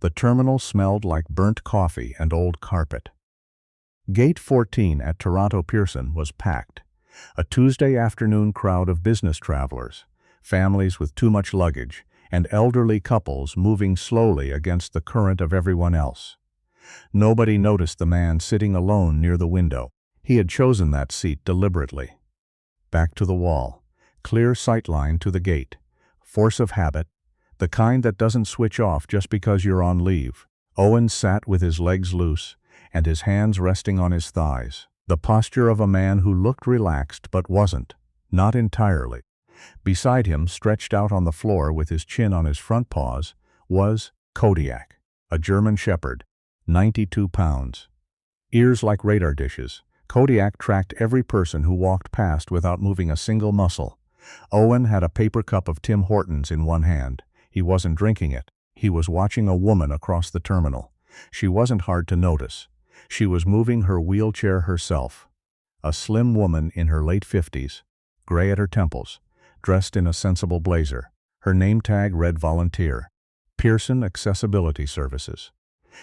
The terminal smelled like burnt coffee and old carpet. Gate 14 at Toronto Pearson was packed. A Tuesday afternoon crowd of business travelers, families with too much luggage, and elderly couples moving slowly against the current of everyone else. Nobody noticed the man sitting alone near the window. He had chosen that seat deliberately. Back to the wall, clear sightline to the gate, force of habit, the kind that doesn't switch off just because you're on leave. Owen sat with his legs loose and his hands resting on his thighs, the posture of a man who looked relaxed but wasn't, not entirely. Beside him, stretched out on the floor with his chin on his front paws, was Kodiak, a German shepherd, 92 pounds. Ears like radar dishes, Kodiak tracked every person who walked past without moving a single muscle. Owen had a paper cup of Tim Hortons in one hand. He wasn't drinking it. He was watching a woman across the terminal. She wasn't hard to notice. She was moving her wheelchair herself. A slim woman in her late 50s, gray at her temples, dressed in a sensible blazer. Her name tag read Volunteer, Pearson Accessibility Services.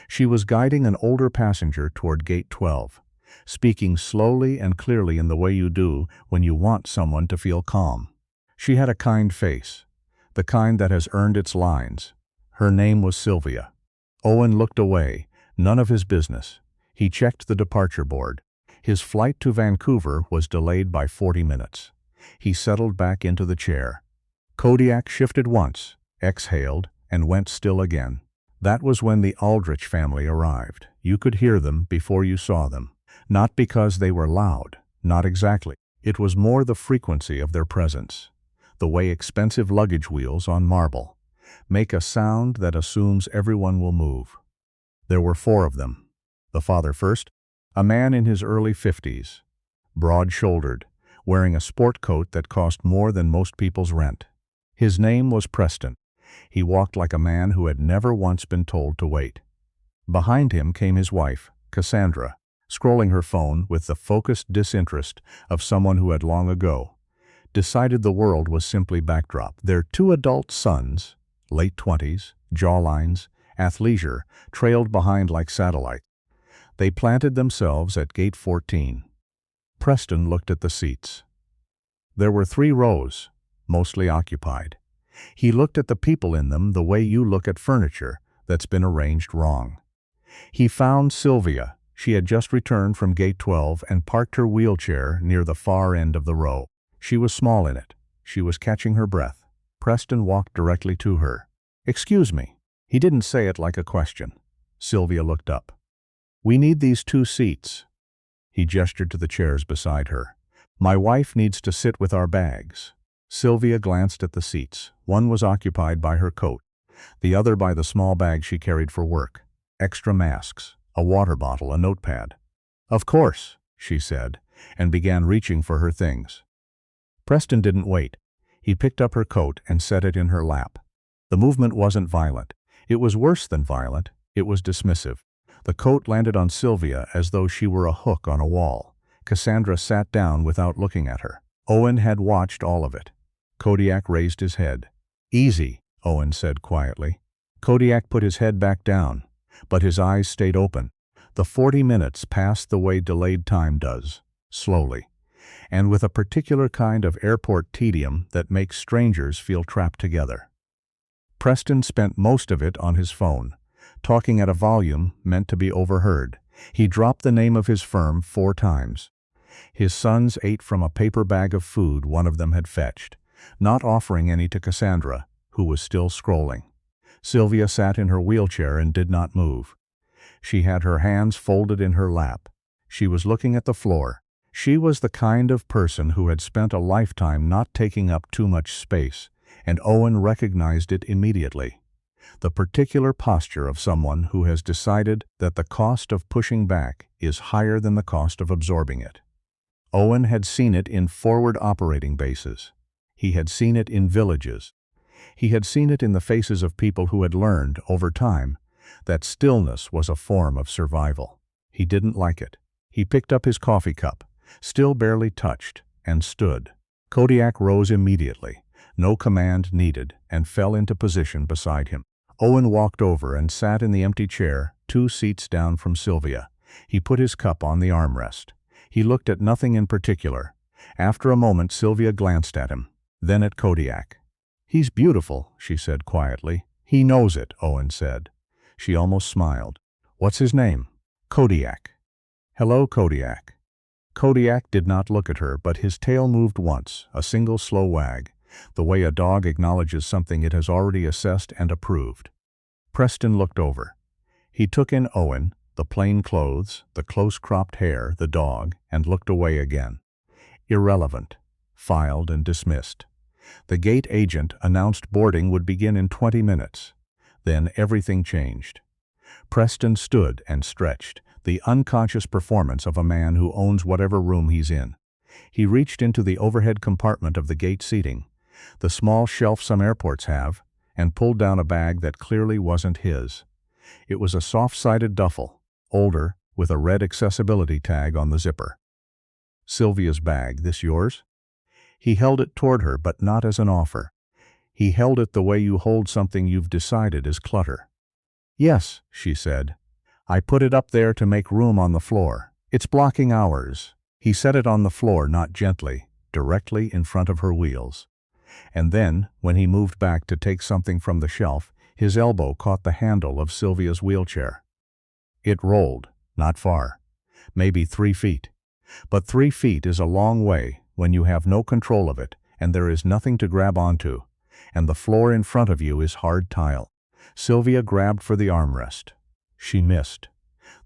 She was guiding an older passenger toward Gate 12, speaking slowly and clearly in the way you do when you want someone to feel calm. She had a kind face, the kind that has earned its lines. Her name was Sylvia. Owen looked away, none of his business. He checked the departure board. His flight to Vancouver was delayed by 40 minutes. He settled back into the chair. Kodiak shifted once, exhaled, and went still again. That was when the Aldrich family arrived. You could hear them before you saw them. Not because they were loud, not exactly. It was more the frequency of their presence. The way expensive luggage wheels on marble make a sound that assumes everyone will move. There were 4 of them. The father first, a man in his early 50s, broad-shouldered, wearing a sport coat that cost more than most people's rent. His name was Preston. He walked like a man who had never once been told to wait. Behind him came his wife, Cassandra, scrolling her phone with the focused disinterest of someone who had long ago decided the world was simply backdrop. Their 2 adult sons, late 20s, jawlines, athleisure, trailed behind like satellites. They planted themselves at Gate 14. Preston looked at the seats. There were 3 rows, mostly occupied. He looked at the people in them the way you look at furniture that's been arranged wrong. He found Sylvia. She had just returned from Gate 12 and parked her wheelchair near the far end of the row. She was small in it. She was catching her breath. Preston walked directly to her. "Excuse me." He didn't say it like a question. Sylvia looked up. "We need these 2 seats." He gestured to the chairs beside her. "My wife needs to sit with our bags." Sylvia glanced at the seats. One was occupied by her coat, the other by the small bag she carried for work. Extra masks, a water bottle, a notepad. "Of course," she said, and began reaching for her things. Preston didn't wait. He picked up her coat and set it in her lap. The movement wasn't violent. It was worse than violent. It was dismissive. The coat landed on Sylvia as though she were a hook on a wall. Cassandra sat down without looking at her. Owen had watched all of it. Kodiak raised his head. "Easy," Owen said quietly. Kodiak put his head back down, but his eyes stayed open. The 40 minutes passed the way delayed time does, slowly, and with a particular kind of airport tedium that makes strangers feel trapped together. Preston spent most of it on his phone, talking at a volume meant to be overheard. He dropped the name of his firm 4 times. His sons ate from a paper bag of food one of them had fetched, not offering any to Cassandra, who was still scrolling. Sylvia sat in her wheelchair and did not move. She had her hands folded in her lap. She was looking at the floor. She was the kind of person who had spent a lifetime not taking up too much space, and Owen recognized it immediately. The particular posture of someone who has decided that the cost of pushing back is higher than the cost of absorbing it. Owen had seen it in forward operating bases. He had seen it in villages. He had seen it in the faces of people who had learned, over time, that stillness was a form of survival. He didn't like it. He picked up his coffee cup, still barely touched, and stood. Kodiak rose immediately, no command needed, and fell into position beside him. Owen walked over and sat in the empty chair, 2 seats down from Sylvia. He put his cup on the armrest. He looked at nothing in particular. After a moment, Sylvia glanced at him, then at Kodiak. "He's beautiful," she said quietly. "He knows it," Owen said. She almost smiled. "What's his name?" "Kodiak." "Hello, Kodiak." Kodiak did not look at her, but his tail moved once, a single slow wag, the way a dog acknowledges something it has already assessed and approved. Preston looked over. He took in Owen, the plain clothes, the close-cropped hair, the dog, and looked away again. Irrelevant. Filed and dismissed. The gate agent announced boarding would begin in 20 minutes. Then everything changed. Preston stood and stretched, the unconscious performance of a man who owns whatever room he's in. He reached into the overhead compartment of the gate seating, the small shelf some airports have, and pulled down a bag that clearly wasn't his. It was a soft-sided duffel, older, with a red accessibility tag on the zipper. "Sylvia's bag, this yours?" He held it toward her, but not as an offer. He held it the way you hold something you've decided is clutter. "Yes," she said. "I put it up there to make room on the floor. It's blocking ours." He set it on the floor, not gently, directly in front of her wheels. And then, when he moved back to take something from the shelf, his elbow caught the handle of Sylvia's wheelchair. It rolled, not far, maybe 3 feet. But 3 feet is a long way when you have no control of it and there is nothing to grab onto, and the floor in front of you is hard tile. Sylvia grabbed for the armrest. She missed.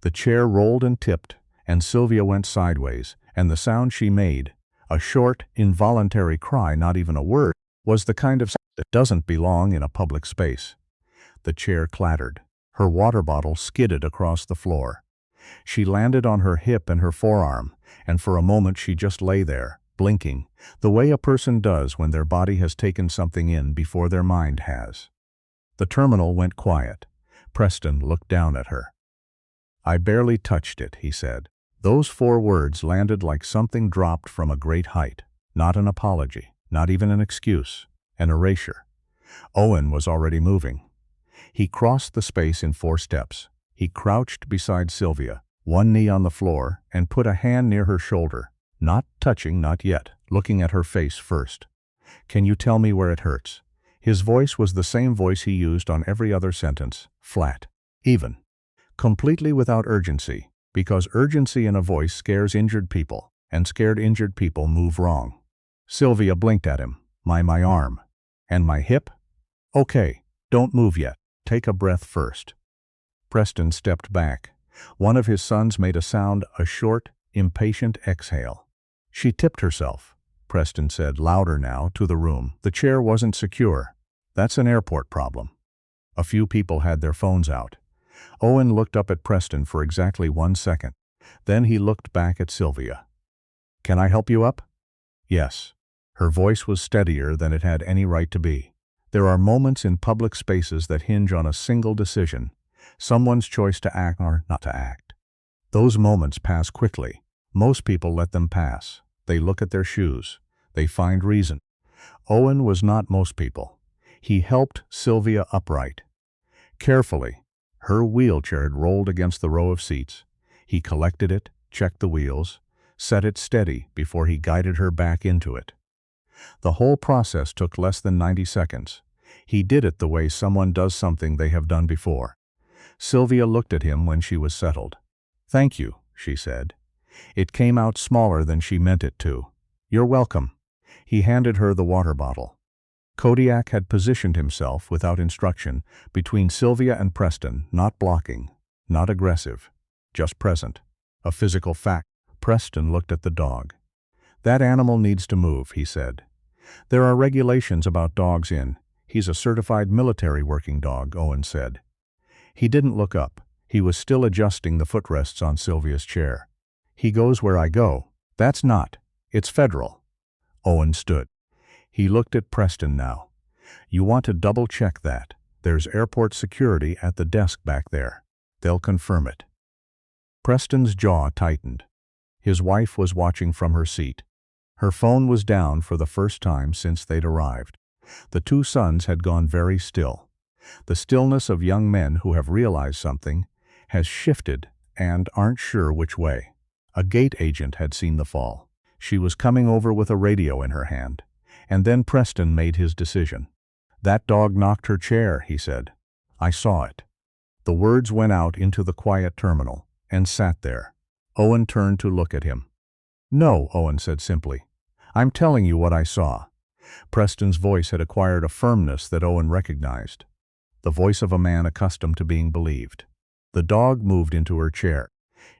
The chair rolled and tipped, and Sylvia went sideways, and the sound she made, a short, involuntary cry, not even a word, was the kind of sound that doesn't belong in a public space. The chair clattered. Her water bottle skidded across the floor. She landed on her hip and her forearm, and for a moment she just lay there, blinking, the way a person does when their body has taken something in before their mind has. The terminal went quiet. Preston looked down at her. "I barely touched it," he said. Those 4 words landed like something dropped from a great height. Not an apology, not even an excuse, an erasure. Owen was already moving. He crossed the space in 4 steps. He crouched beside Sylvia, one knee on the floor, and put a hand near her shoulder, not touching, not yet, looking at her face first. "Can you tell me where it hurts?" His voice was the same voice he used on every other sentence, flat, even, completely without urgency, because urgency in a voice scares injured people, and scared injured people move wrong. Sylvia blinked at him. My arm. "And my hip?" "Okay, don't move yet. Take a breath first." Preston stepped back. One of his sons made a sound, a short, impatient exhale. "She tipped herself," Preston said, louder now, to the room. "The chair wasn't secure. That's an airport problem." A few people had their phones out. Owen looked up at Preston for exactly 1 second. Then he looked back at Sylvia. "Can I help you up?" "Yes." Her voice was steadier than it had any right to be. There are moments in public spaces that hinge on a single decision, someone's choice to act or not to act. Those moments pass quickly. Most people let them pass. They look at their shoes. They find reason. Owen was not most people. He helped Sylvia upright. Carefully, her wheelchair had rolled against the row of seats. He collected it, checked the wheels, set it steady before he guided her back into it. The whole process took less than 90 seconds. He did it the way someone does something they have done before. Sylvia looked at him when she was settled. "Thank you," she said. It came out smaller than she meant it to. "You're welcome." He handed her the water bottle. Kodiak had positioned himself, without instruction, between Sylvia and Preston, not blocking, not aggressive, just present. A physical fact. Preston looked at the dog. "That animal needs to move," he said. "There are regulations about dogs in." "He's a certified military working dog," Owen said. He didn't look up. He was still adjusting the footrests on Sylvia's chair. "He goes where I go." "That's not. It's federal." Owen stood. He looked at Preston now. "You want to double-check that. There's airport security at the desk back there. They'll confirm it." Preston's jaw tightened. His wife was watching from her seat. Her phone was down for the first time since they'd arrived. The 2 sons had gone very still. The stillness of young men who have realized something has shifted and aren't sure which way. A gate agent had seen the fall. She was coming over with a radio in her hand. And then Preston made his decision. "That dog knocked her chair," he said. "I saw it." The words went out into the quiet terminal and sat there. Owen turned to look at him. "No," Owen said simply. "I'm telling you what I saw." Preston's voice had acquired a firmness that Owen recognized. The voice of a man accustomed to being believed. The dog moved into her chair.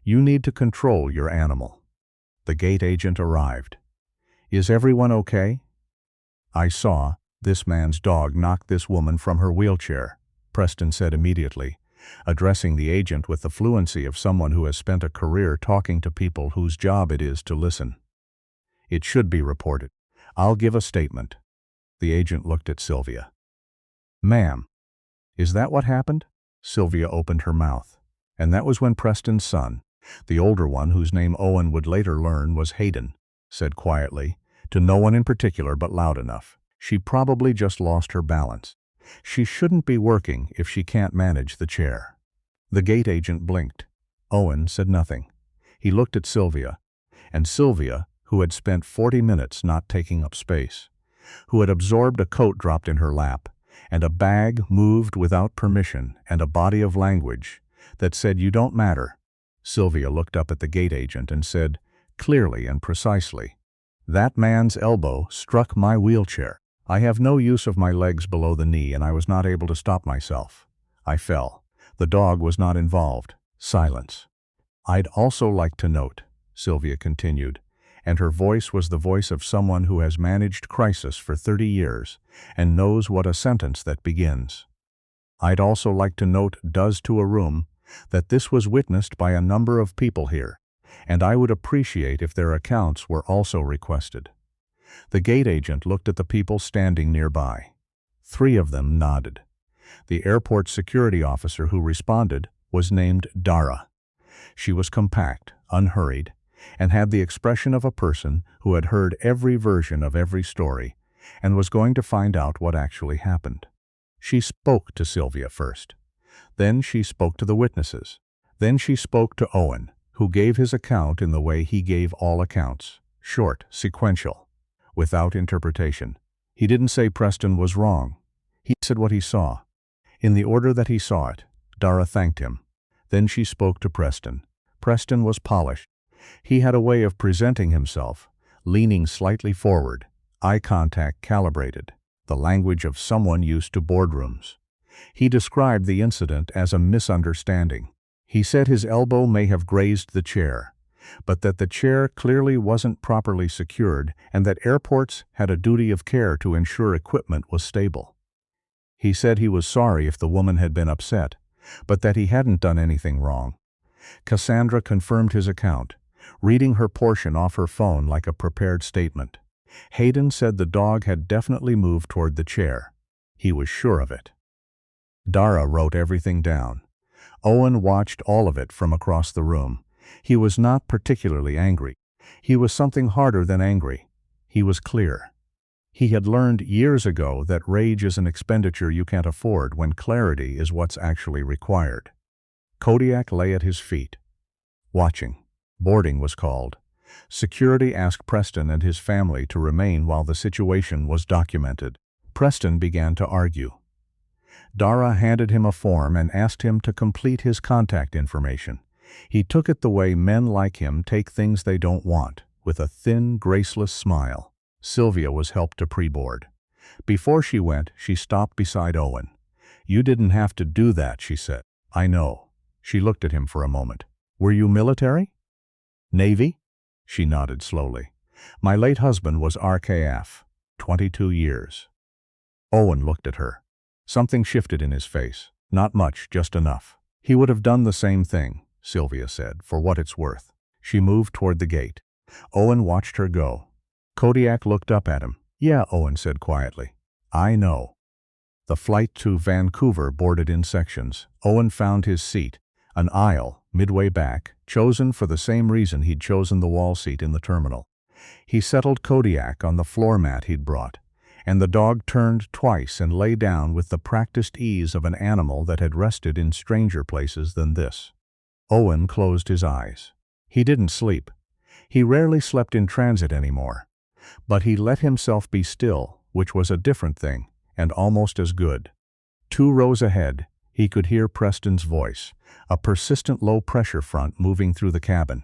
"You need to control your animal." The gate agent arrived. "Is everyone okay?" "I saw this man's dog knock this woman from her wheelchair," Preston said immediately, addressing the agent with the fluency of someone who has spent a career talking to people whose job it is to listen. "It should be reported. I'll give a statement." The agent looked at Sylvia. "Ma'am, is that what happened?" Sylvia opened her mouth. And that was when Preston's son, the older one whose name Owen would later learn was Hayden, said quietly, to no one in particular but loud enough, "She probably just lost her balance. She shouldn't be working if she can't manage the chair." The gate agent blinked. Owen said nothing. He looked at Sylvia, and Sylvia, who had spent 40 minutes not taking up space, who had absorbed a coat dropped in her lap, and a bag moved without permission, and a body of language that said, "You don't matter." Sylvia looked up at the gate agent and said, clearly and precisely, "That man's elbow struck my wheelchair. I have no use of my legs below the knee, and I was not able to stop myself. I fell. The dog was not involved." Silence. "I'd also like to note," Sylvia continued, and her voice was the voice of someone who has managed crisis for 30 years and knows what a sentence that begins. "I'd also like to note does to a room that this was witnessed by a number of people here, and I would appreciate if their accounts were also requested." The gate agent looked at the people standing nearby. 3 of them nodded. The airport security officer who responded was named Dara. She was compact, unhurried, and had the expression of a person who had heard every version of every story and was going to find out what actually happened. She spoke to Sylvia first. Then she spoke to the witnesses. Then she spoke to Owen, who gave his account in the way he gave all accounts, short, sequential, without interpretation. He didn't say Preston was wrong. He said what he saw. In the order that he saw it, Dara thanked him. Then she spoke to Preston. Preston was polished. He had a way of presenting himself, leaning slightly forward, eye contact calibrated, the language of someone used to boardrooms. He described the incident as a misunderstanding. He said his elbow may have grazed the chair, but that the chair clearly wasn't properly secured and that airports had a duty of care to ensure equipment was stable. He said he was sorry if the woman had been upset, but that he hadn't done anything wrong. Cassandra confirmed his account, reading her portion off her phone like a prepared statement. Hayden said the dog had definitely moved toward the chair. He was sure of it. Dara wrote everything down. Owen watched all of it from across the room. He was not particularly angry. He was something harder than angry. He was clear. He had learned years ago that rage is an expenditure you can't afford when clarity is what's actually required. Kodiak lay at his feet, watching. Boarding was called. Security asked Preston and his family to remain while the situation was documented. Preston began to argue. Dara handed him a form and asked him to complete his contact information. He took it the way men like him take things they don't want, with a thin, graceless smile. Sylvia was helped to pre-board. Before she went, she stopped beside Owen. "You didn't have to do that," she said. "I know." She looked at him for a moment. "Were you military?" "Navy?" She nodded slowly. "My late husband was RKF, 22 years. Owen looked at her. Something shifted in his face. Not much, just enough. "He would have done the same thing," Sylvia said, "for what it's worth." She moved toward the gate. Owen watched her go. Kodiak looked up at him. "Yeah," Owen said quietly. "I know." The flight to Vancouver boarded in sections. Owen found his seat, an aisle, midway back, chosen for the same reason he'd chosen the wall seat in the terminal. He settled Kodiak on the floor mat he'd brought, and the dog turned twice and lay down with the practiced ease of an animal that had rested in stranger places than this. Owen closed his eyes. He didn't sleep. He rarely slept in transit anymore. But he let himself be still, which was a different thing, and almost as good. 2 rows ahead, he could hear Preston's voice, a persistent low-pressure front moving through the cabin.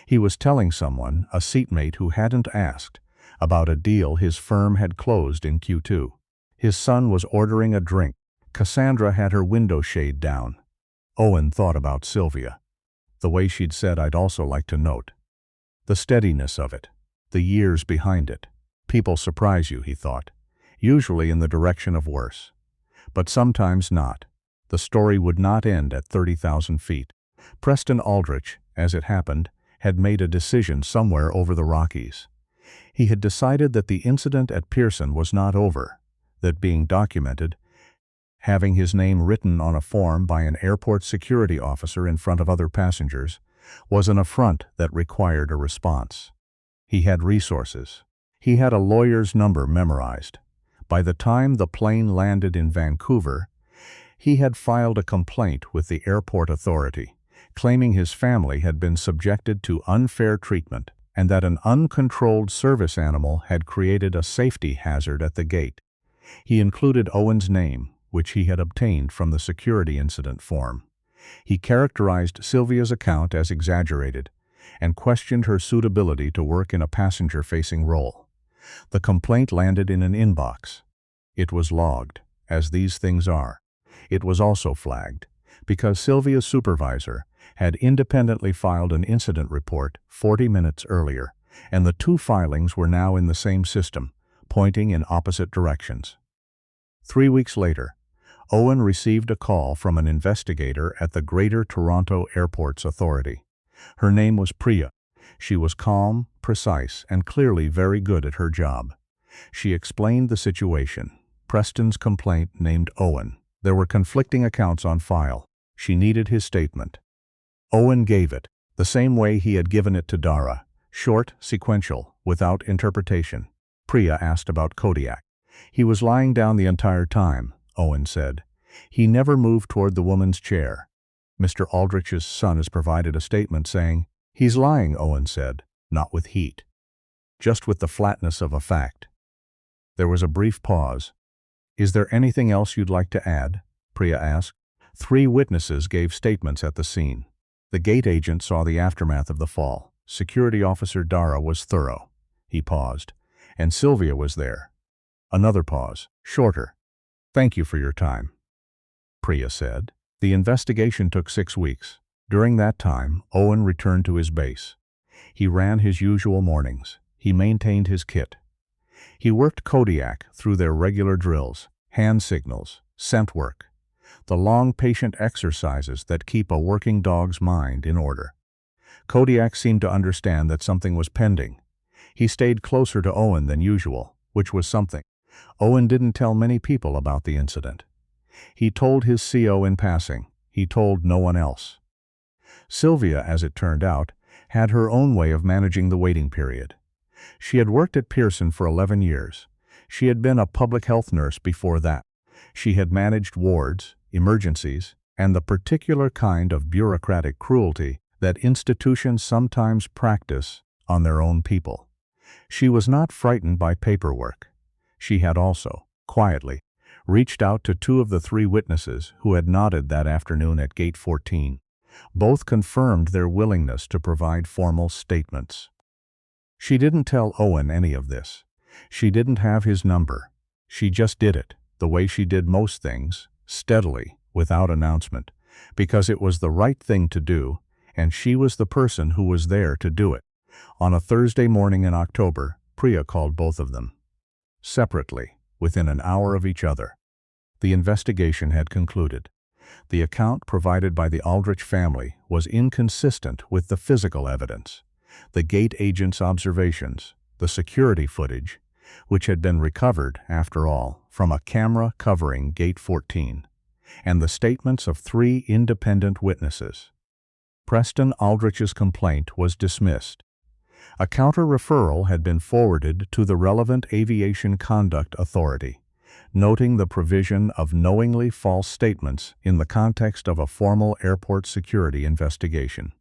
He was telling someone, a seatmate who hadn't asked, about a deal his firm had closed in Q2. His son was ordering a drink. Cassandra had her window shade down. Owen thought about Sylvia. The way she'd said, "I'd also like to note." The steadiness of it. The years behind it. People surprise you, he thought. Usually in the direction of worse. But sometimes not. The story would not end at 30,000 feet. Preston Aldrich, as it happened, had made a decision somewhere over the Rockies. He had decided that the incident at Pearson was not over, that being documented, having his name written on a form by an airport security officer in front of other passengers, was an affront that required a response. He had resources. He had a lawyer's number memorized. By the time the plane landed in Vancouver, he had filed a complaint with the airport authority, claiming his family had been subjected to unfair treatment and that an uncontrolled service animal had created a safety hazard at the gate. He included Owen's name, which he had obtained from the security incident form. He characterized Sylvia's account as exaggerated and questioned her suitability to work in a passenger-facing role. The complaint landed in an inbox. It was logged, as these things are. It was also flagged, because Sylvia's supervisor had independently filed an incident report 40 minutes earlier, and the 2 filings were now in the same system, pointing in opposite directions. 3 weeks later, Owen received a call from an investigator at the Greater Toronto Airports Authority. Her name was Priya. She was calm, precise, and clearly very good at her job. She explained the situation. Preston's complaint named Owen. There were conflicting accounts on file. She needed his statement. Owen gave it, the same way he had given it to Dara, short, sequential, without interpretation. Priya asked about Kodiak. He was lying down the entire time, Owen said. He never moved toward the woman's chair. Mr. Aldrich's son has provided a statement saying, "He's lying," Owen said, not with heat, just with the flatness of a fact. There was a brief pause. "Is there anything else you'd like to add?" Priya asked. 3 witnesses gave statements at the scene. The gate agent saw the aftermath of the fall. Security officer Dara was thorough. He paused. And Sylvia was there. Another pause, shorter. "Thank you for your time," Priya said. The investigation took 6 weeks. During that time, Owen returned to his base. He ran his usual mornings. He maintained his kit. He worked Kodiak through their regular drills, hand signals, scent work, the long, patient exercises that keep a working dog's mind in order. Kodiak seemed to understand that something was pending. He stayed closer to Owen than usual, which was something. Owen didn't tell many people about the incident. He told his CO in passing. He told no one else. Sylvia, as it turned out, had her own way of managing the waiting period. She had worked at Pearson for 11 years. She had been a public health nurse before that. She had managed wards, emergencies, and the particular kind of bureaucratic cruelty that institutions sometimes practice on their own people. She was not frightened by paperwork. She had also, quietly, reached out to 2 of the 3 witnesses who had nodded that afternoon at Gate 14. Both confirmed their willingness to provide formal statements. She didn't tell Owen any of this. She didn't have his number. She just did it, the way she did most things, steadily, without announcement, because it was the right thing to do, and she was the person who was there to do it. On a Thursday morning in October, Priya called both of them. Separately, within an hour of each other. The investigation had concluded. The account provided by the Aldrich family was inconsistent with the physical evidence, the gate agent's observations, the security footage, which had been recovered, after all, from a camera covering Gate 14, and the statements of 3 independent witnesses. Preston Aldrich's complaint was dismissed. A counter-referral had been forwarded to the relevant Aviation Conduct Authority, noting the provision of knowingly false statements in the context of a formal airport security investigation.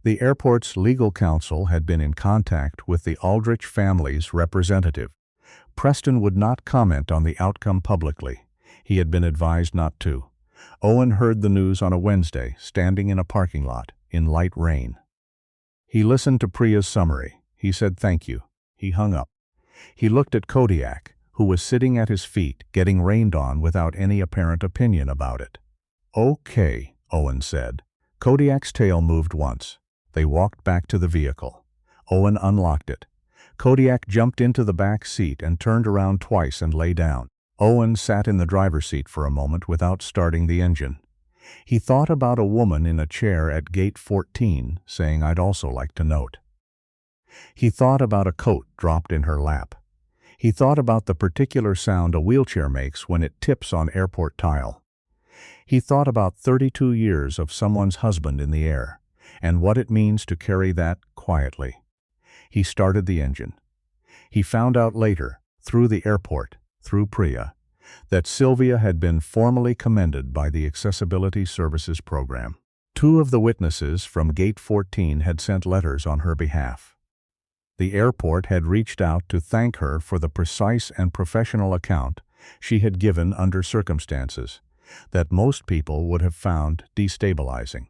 The airport's legal counsel had been in contact with the Aldrich family's representative. Preston would not comment on the outcome publicly. He had been advised not to. Owen heard the news on a Wednesday, standing in a parking lot, in light rain. He listened to Priya's summary. He said thank you. He hung up. He looked at Kodiak, who was sitting at his feet, getting rained on without any apparent opinion about it. "Okay," Owen said. Kodiak's tail moved once. They walked back to the vehicle. Owen unlocked it. Kodiak jumped into the back seat and turned around twice and lay down. Owen sat in the driver's seat for a moment without starting the engine. He thought about a woman in a chair at gate 14 saying, "I'd also like to note." He thought about a coat dropped in her lap. He thought about the particular sound a wheelchair makes when it tips on airport tile. He thought about 32 years of someone's husband in the air, and what it means to carry that quietly. He started the engine. He found out later, through the airport, through Priya, that Sylvia had been formally commended by the Accessibility Services Program. 2 of the witnesses from Gate 14 had sent letters on her behalf. The airport had reached out to thank her for the precise and professional account she had given under circumstances that most people would have found destabilizing.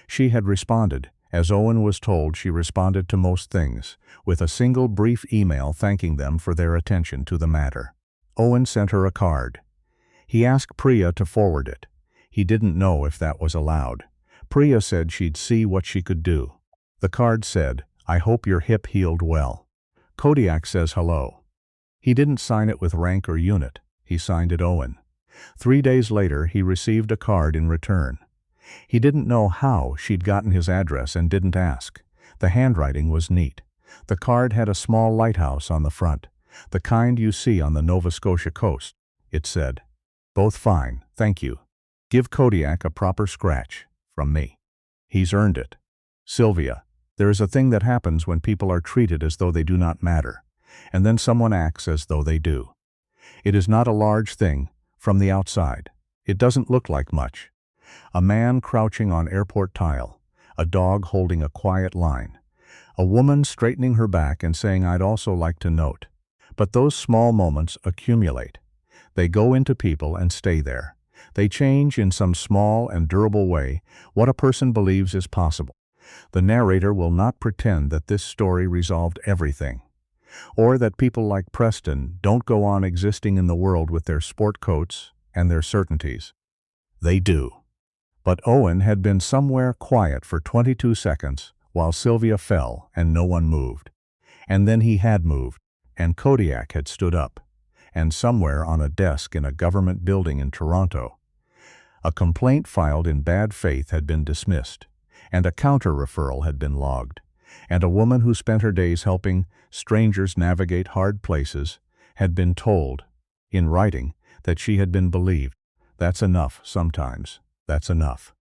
She had responded, as Owen was told she responded to most things, with a single brief email thanking them for their attention to the matter. Owen sent her a card. He asked Priya to forward it. He didn't know if that was allowed. Priya said she'd see what she could do. The card said, "I hope your hip healed well. Kodiak says hello." He didn't sign it with rank or unit. He signed it Owen. 3 days later, he received a card in return. He didn't know how she'd gotten his address and didn't ask. The handwriting was neat. The card had a small lighthouse on the front, the kind you see on the Nova Scotia coast. It said, "Both fine, thank you. Give Kodiak a proper scratch, from me. He's earned it. Sylvia, there is a thing that happens when people are treated as though they do not matter, and then someone acts as though they do. It is not a large thing, from the outside. It doesn't look like much. A man crouching on airport tile, a dog holding a quiet line, a woman straightening her back and saying, "I'd also like to note." But those small moments accumulate. They go into people and stay there. They change in some small and durable way what a person believes is possible. The narrator will not pretend that this story resolved everything, or that people like Preston don't go on existing in the world with their sport coats and their certainties. They do. But Owen had been somewhere quiet for 22 seconds while Sylvia fell and no one moved. And then he had moved, and Kodiak had stood up, and somewhere on a desk in a government building in Toronto, a complaint filed in bad faith had been dismissed, and a counter-referral had been logged, and a woman who spent her days helping strangers navigate hard places had been told, in writing, that she had been believed. That's enough sometimes. That's enough.